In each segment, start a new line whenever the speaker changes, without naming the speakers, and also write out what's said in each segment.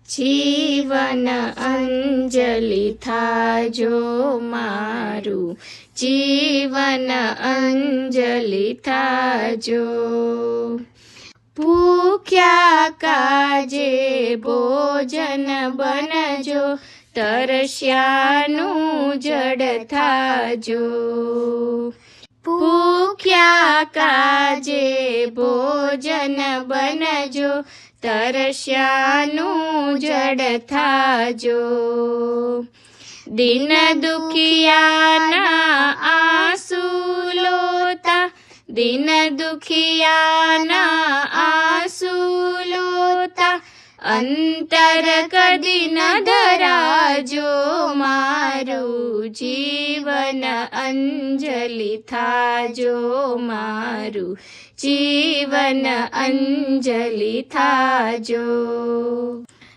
જીવન અંજલિ થાજો મારું, જીવન અંજલિ થાજો। ભૂખ્યા કાજે ભોજન બનજો, તરસ્યાનું જડ થાજો। ભૂખ્યા કાજે ભોજન બનજો, તરસ્યાનું જડ થાજો। દિન દુખિયાના આંસુ લોતા, દિન દુખિયાના આંસુ લોતા, અંતર કદી ન ધરાજો મારું, જીવન અંજલિ થાજો મારું, જીવન અંજલિ થાજો।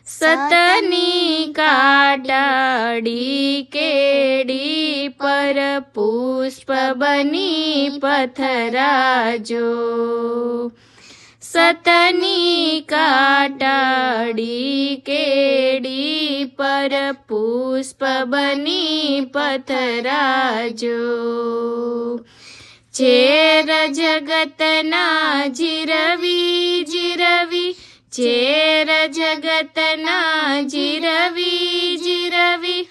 સતની કાટાડી કેડી પર પુષ્પ બની પથરાજો। સતની કાટાડી કેડી પર પુષ્પ બની પથરાજો। ઝેર જગતના જીરવી જીરવી, ઝેર જગતના જીરવી જીરવી,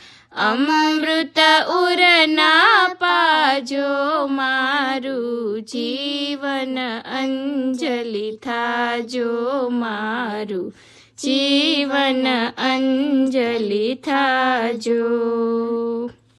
અમૃત ઉરના પાજો મારું, જીવન અંજલિ થાજો મારું, જીવન અંજલિ થાજો।